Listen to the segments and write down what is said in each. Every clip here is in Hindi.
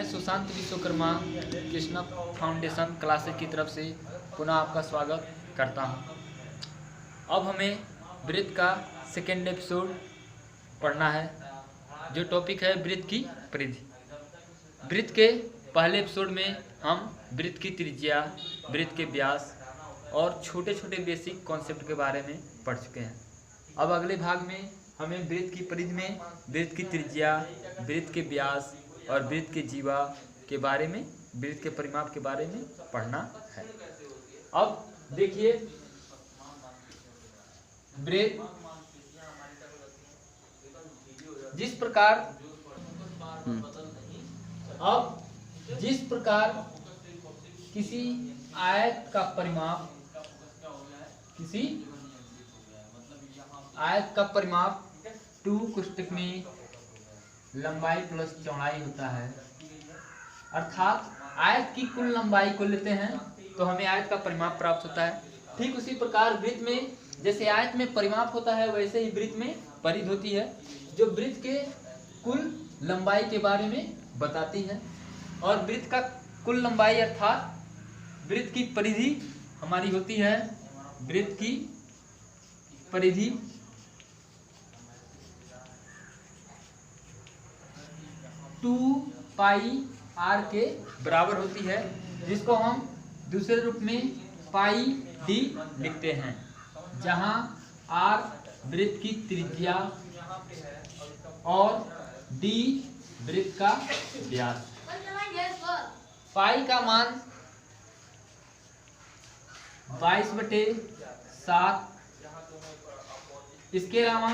सुशांत विश्वकर्मा कृष्णा फाउंडेशन क्लासेस की तरफ से पुनः आपका स्वागत करता हूं। अब हमें वृत्त का सेकेंड एपिसोड पढ़ना है, जो टॉपिक है वृत्त की परिधि। वृत्त के पहले एपिसोड में हम वृत्त की त्रिज्या, वृत्त के व्यास और छोटे छोटे बेसिक कॉन्सेप्ट के बारे में पढ़ चुके हैं। अब अगले भाग में हमें वृत्त की परिधि में वृत्त की त्रिज्या, वृत्त के व्यास और वृत्त के जीवा के बारे में, वृत्त के परिमाप के बारे में पढ़ना है। अब देखिए, वृत्त जिस प्रकार किसी आयत का परिमाप, टू कोष्ठक में लंबाई प्लस चौड़ाई होता है, अर्थात आयत की कुल लंबाई को लेते हैं तो हमें आयत का परिमाप प्राप्त होता है। ठीक उसी प्रकार वृत्त में जैसे आयत में परिमाप होता है, वैसे ही वृत्त में परिधि होती है, जो वृत्त के कुल लंबाई के बारे में बताती है। और वृत्त का कुल लंबाई अर्थात वृत्त की परिधि हमारी होती है, वृत्त की परिधि 2πr के बराबर होती है, जिसको हम दूसरे रूप में पाई डी लिखते हैं, जहां r वृत्त की त्रिज्या और d वृत्त का व्यास। पाई का मान 22/7, इसके अलावा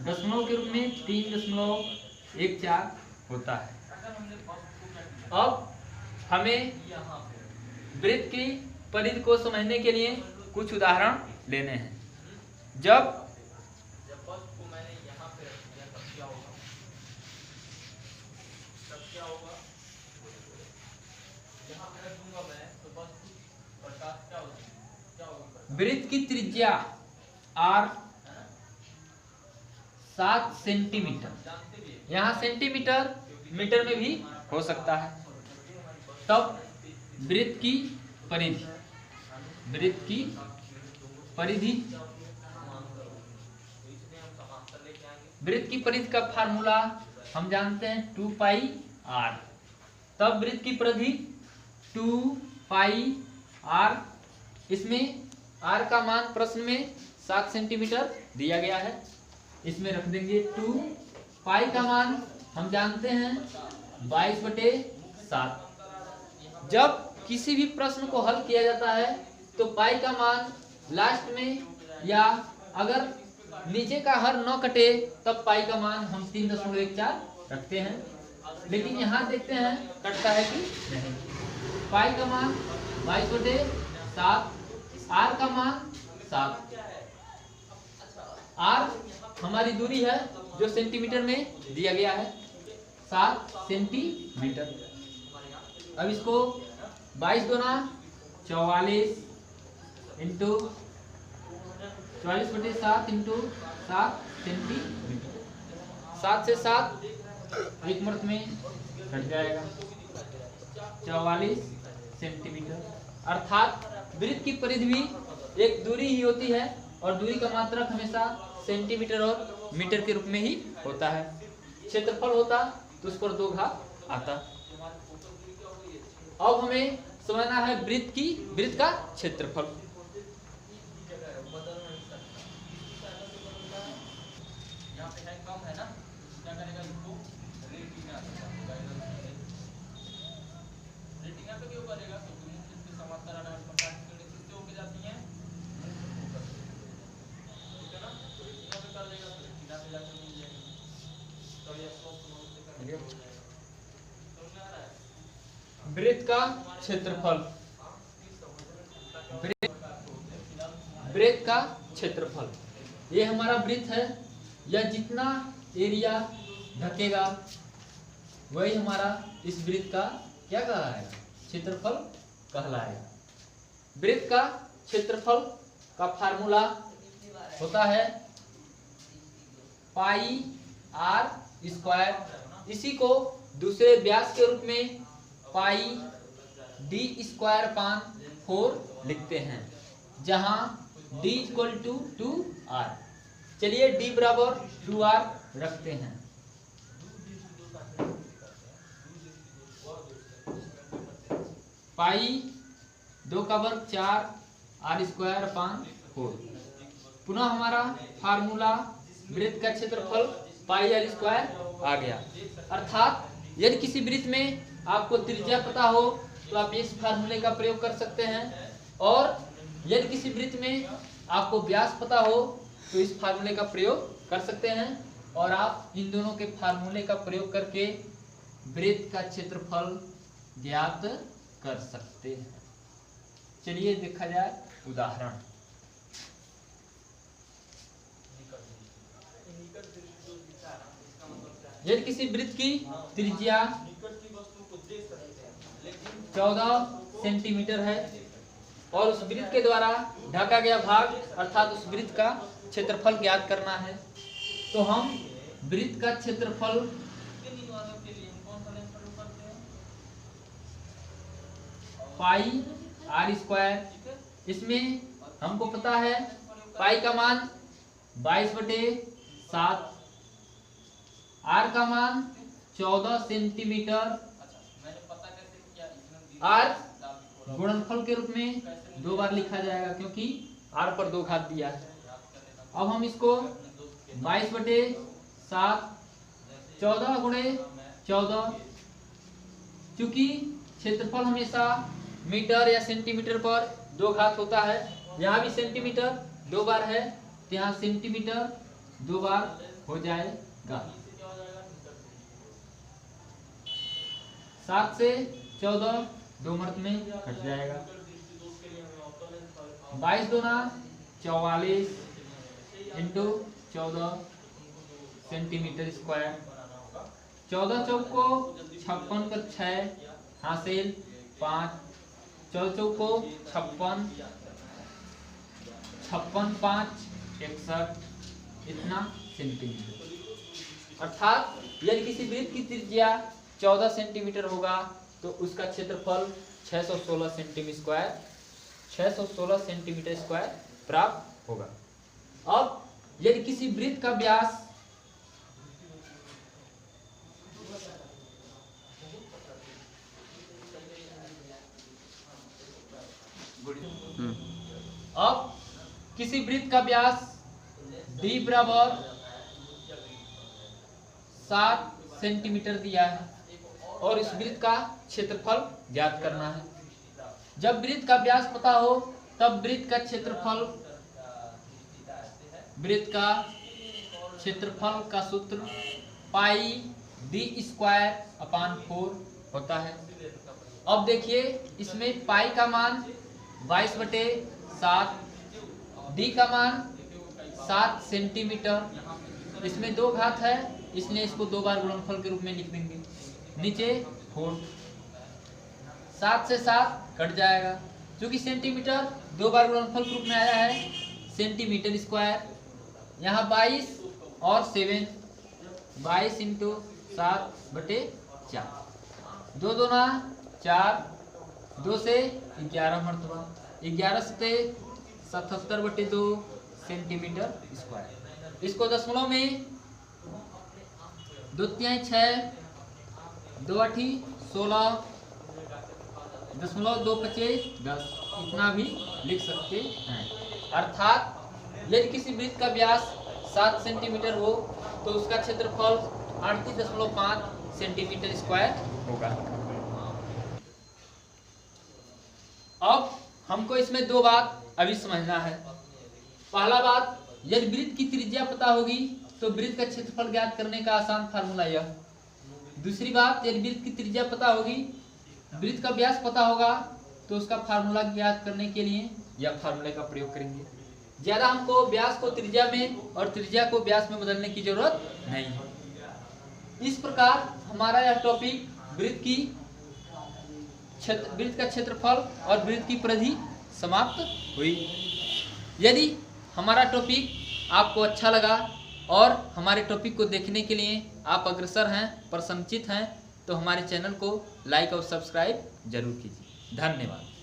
दशमलव के रूप में 3.14 होता है। अब हमें वृत्त की परिधि को समझने के लिए कुछ उदाहरण लेने हैं। जब वृत्त की त्रिज्या r 7 सेंटीमीटर, यहाँ सेंटीमीटर मीटर में भी हो सकता है, तब वृत्त की परिधि का फार्मूला हम जानते हैं 2πr। तब वृत्त की परिधि 2πr, इसमें r का मान प्रश्न में 7 सेंटीमीटर दिया गया है, इसमें रख देंगे 2। पाई का मान हम जानते हैं 22/7। जब किसी भी प्रश्न को हल किया जाता है तो पाई का मान लास्ट में, या अगर नीचे का हर न कटे तब पाई का मान हम 3.14 रखते हैं, लेकिन यहाँ देखते हैं कटता है कि नहीं। पाई का मान 22/7, r का मान 7। r हमारी दूरी है जो सेंटीमीटर में दिया गया है, 7 सेंटीमीटर। अब इसको 22 दूना 44 इंटू 44/7 इंटू 7 सेंटीमीटर। 7 से 7 एक मिनट में कट जाएगा, 44 सेंटीमीटर। अर्थात वृत्त की परिधि भी एक दूरी ही होती है, और दूरी का मात्रक हमेशा सेंटीमीटर और मीटर के रूप में ही होता है। क्षेत्रफल होता तो उस पर 2 घात आता। अब हमें समझना है वृत्त का क्षेत्रफल। वृत्त का क्षेत्रफल, वृत्त का क्षेत्रफल, ये हमारा वृत्त है। यह जितना एरिया ढकेगा वही हमारा इस वृत्त का क्या कहलाएगा? क्षेत्रफल कहलाएगा। वृत्त का क्षेत्रफल का फार्मूला होता है पाई r स्क्वायर। इसी को दूसरे व्यास के रूप में पाई d स्क्वायर अपान 4 लिखते हैं, जहां d इक्वल टू 2r। चलिए d बराबर 2r रखते हैं। पाई 2 का वर्ग 4 r स्क्वायर अपान 4। पुनः हमारा फार्मूला वृत्त का क्षेत्रफल पाई r स्क्वायर आ गया। अर्थात यदि किसी वृत्त में आपको त्रिज्या पता हो तो आप इस फार्मूले का प्रयोग कर सकते हैं, और यदि किसी वृत्त में आपको व्यास पता हो तो इस फार्मूले का प्रयोग कर सकते हैं, और आप इन दोनों के फार्मूले का प्रयोग करके वृत्त का क्षेत्रफल ज्ञात कर सकते हैं। चलिए देखा जाए उदाहरण। यदि किसी वृत्त की त्रिज्या 14 सेंटीमीटर है और उस वृत्त के द्वारा ढका गया भाग अर्थात उस वृत्त का क्षेत्रफल ज्ञात करना है, तो हम वृत्त का क्षेत्रफल पाई r स्क्वायर, इसमें हमको पता है पाई का मान 22/7, r का मान 14 सेंटीमीटर, r गुणनफल के रूप में 2 बार लिखा जाएगा क्योंकि r पर 2 घात दिया है। अब हम इसको 22/7 14 गुणे 14, चूंकि क्षेत्रफल हमेशा मीटर या सेंटीमीटर पर 2 घात होता है, यहाँ भी सेंटीमीटर 2 बार है तो यहाँ सेंटीमीटर 2 बार हो जाएगा। 7 से 14 2 मर्द में घट जाएगा। 22 दूना 44 इंटू 14 सेंटीमीटर स्क्वायर। 14 चौक को 56 का 6 हासिल 5, 14 चौक को 56, 56 5 61, इतना सेंटीमीटर। अर्थात यदि किसी वृत्त की त्रिज्या 14 सेंटीमीटर होगा तो उसका क्षेत्रफल 616 सेंटीमीटर स्क्वायर प्राप्त होगा। अब यदि किसी वृत्त का व्यास d बराबर 7 सेंटीमीटर दिया है और इस वृत्त का क्षेत्रफल ज्ञात करना है। जब वृत्त का व्यास पता हो तब वृत्त का क्षेत्रफल का सूत्र पाई d स्क्वायर अपान 4 होता है। अब देखिए इसमें पाई का मान 22/7, d का मान 7 सेंटीमीटर, इसमें 2 घात है इसलिए इसको 2 बार गुणनफल के रूप में लिख देंगे। नीचे 4, 7 से 7 कट जाएगा, क्योंकि सेंटीमीटर 2 बार गुणनफल के रूप में आया है सेंटीमीटर स्क्वायर। यहाँ 22 और 7, 22 इंटू 7/4, 2 दूना 4, 2 से 11 मरतबा, 11 से 77/2 सेंटीमीटर स्क्वायर। इसको दशमलव में 2 तिहाई 6, 2 आठी 16, 0.25 10, इतना भी लिख सकते हैं। अर्थात यदि किसी वृत्त का व्यास 7 सेंटीमीटर हो तो उसका क्षेत्रफल 38.5 सेंटीमीटर स्क्वायर होगा। अब हमको इसमें 2 बात अभी समझना है। पहला बात, यदि वृत्त की त्रिज्या पता होगी तो वृत्त का क्षेत्रफल ज्ञात करने का आसान फार्मूला यह। दूसरी बात, यदि वृत्त की त्रिज्या पता होगी, वृत्त का व्यास पता होगा तो उसका फार्मूला ज्ञात करने के लिए यह फार्मूले का प्रयोग करेंगे। ज्यादा हमको व्यास को त्रिज्या में और त्रिज्या को व्यास में बदलने की जरूरत नहीं है। इस प्रकार हमारा यह टॉपिक वृत्त का क्षेत्रफल और वृत्त की परिधि समाप्त हुई। यदि हमारा टॉपिक आपको अच्छा लगा और हमारे टॉपिक को देखने के लिए आप अग्रसर हैं, प्रशंसित हैं, तो हमारे चैनल को लाइक और सब्सक्राइब जरूर कीजिए। धन्यवाद।